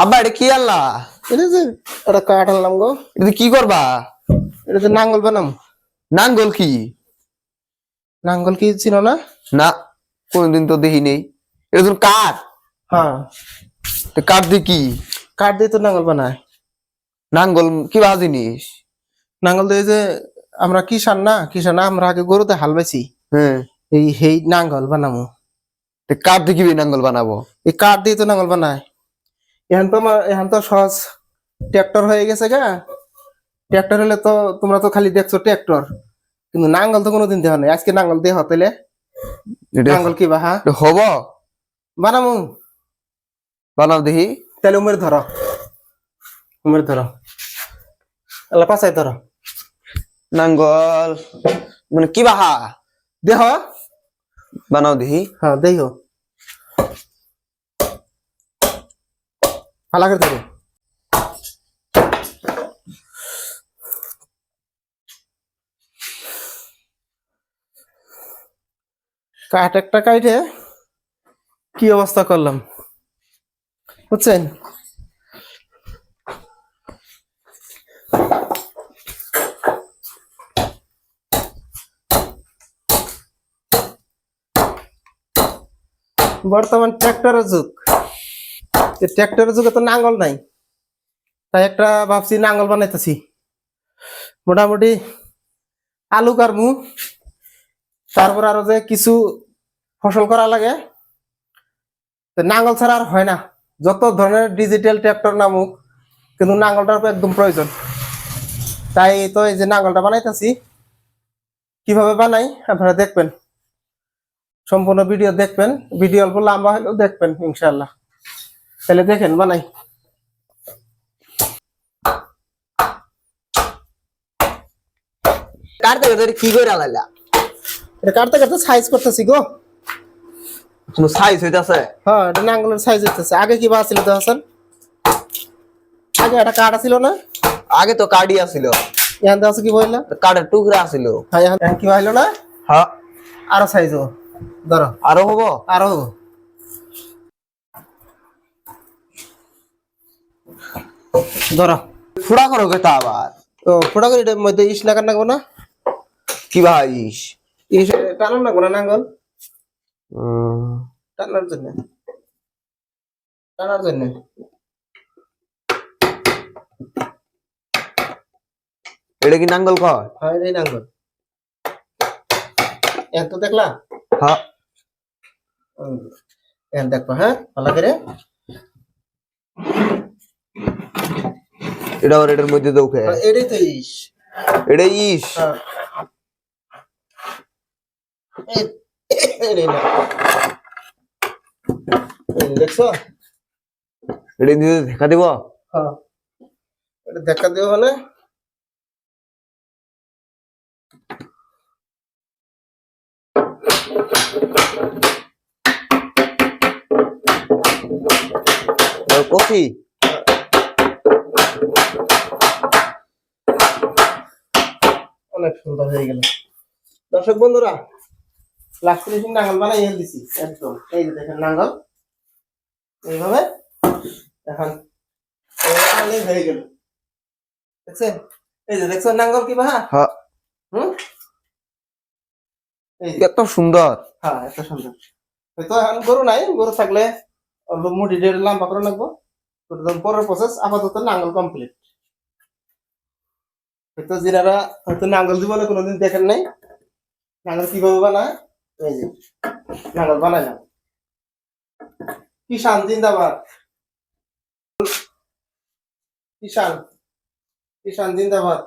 আব্বা এটা কি আনলা? এটা যে একটা কাঠ আনলাম গো। এটা কি করবা? এটা যে নাঙ্গল বানাম। নাঙ্গল কি? নাঙ্গল কি চিনো না? না, কোনদিন তো দেখি নেই। এটা তো কাঠ। হ্যাঁ, কাঠ দিয়ে কি? কাঠ দিয়ে তো নাঙ্গল বানায়। নাঙ্গল কি বা জিনিস? নাঙ্গল দিয়ে যে আমরা কিষান না আমরা আগে গরুতে হাল বাইছি, হ্যাঁ, এই নাঙ্গল বানামু। কাঠ দিয়ে কি নাঙ্গল বানাবো? এই কাঠ দিয়ে তো নাঙ্গল বানায়। এখন তো সহজ ট্রাক্টর হয়ে গেছে গা। ট্রাক্টর হলে তো তোমরা তো খালি দেখছো ট্রাক্টর, কিন্তু নাঙ্গল তো কোনোদিন দেওয়া নাই। আজকে নাঙ্গল দেহ তাইলে এটা নাঙ্গল কি বাহা এটা হব? বানামু। বানাও দেখি। তাহলে উমের ধরো আল্লাহ পাশাই ধরো নাঙ্গল মানে কি বাহা? দেহ। বানাও দেখি। হ্যাঁ দেহ ভালো করে ধরো। কাঠ একটা কাইটে কি অবস্থা করলাম বুঝছেন? বর্তমান ট্রাক্টরের যুগ। ট্রাক্টরের যুগে তো নাঙ্গল নাই, তাই একটা ভাবছি নাঙ্গল বানাইতেছি। মোটামুটি আলু কারমু, তারপর আরো যে কিছু ফসল করা লাগে। তো নাঙ্গল ছাড়া আর হয় না। যত ধরনের ডিজিটাল ট্রাক্টর নামুক, কিন্তু নাঙ্গলটার একদম প্রয়োজন। তাই তো এই যে নাঙ্গলটা বানাইতেছি। কিভাবে বানাই আপনারা দেখবেন, সম্পূর্ণ ভিডিও দেখবেন। ভিডিও অল্প লম্বা হলেও দেখবেন ইনশাআল্লাহ। তাহলে দেখেন বানাই। কাটতে কাটতে কি করে আলাইলা? এটা কাটতে কাটতে সাইজ করতেছি গো। কোনো সাইজ হইতাছে? হ্যাঁ, এটা নাঙ্গলের সাইজ হইতেছে। আগে কি বা ছিল তো হাসান? আগে একটা কাঠ ছিল না? আগে তো কাঠই আছিল। এখন তো আছে কি বললা? কাঠের টুকরা আছিল। হ্যাঁ, এখন কি হইলো না? হ্যাঁ, আরো সাইজ ও ধরো, আরো হবো। আরো হবো। ধরো ফুড়া করো কেতা আবার? ও ফোটা করে এটার মধ্যে ইস লাগান লাগবো না? কি ভাইস? ইস টানান লাগবো না নাঙ্গল টানার জন্য, টানার জন্য। এটা কি নাঙ্গল কয়? হ্যাঁ, এই নাঙ্গল। এখন তো দেখলা? হ্যাঁ, এখন দেখো, হ্যাঁ ভালো করে। এটা আবার এটার মধ্যে দৌখে। এটাই তো ইস। এটা ইস। হ্যাঁ, এটাই না। দেখছো? এটা দিয়ে দেখা দিব? হ্যাঁ, এটা দেখা দিও মানে কফি। অনেক সুন্দর হয়ে গেল। দর্শক বন্ধুরা, লাস্ট ফিনিশিং নাঙ্গল বানাই দিছি একদম। এই যে দেখেন নাঙ্গল এইভাবে। এখন হয়ে গেল, দেখছেন? এই যে দেখছেন নাঙ্গল কি বাহা? হ্যাঁ, এই এত সুন্দর। হ্যাঁ, এত সুন্দর। হয়তো এখন গরু নাই, গরু থাকলে মুটি দিয়ে লম্বা করে রাখবো। পরের প্রসেস আপাতত নাঙ্গল কমপ্লিট। হয়তো যিনারা হয়তো নাঙ্গল জীবনে কোনোদিন দেখেন নাই নাঙ্গল কিভাবে বানায়, এই যে নাঙ্গল বানাইলাম। কিষান জিন্দাবাদ, কিষান, কিষান জিন্দাবাদ।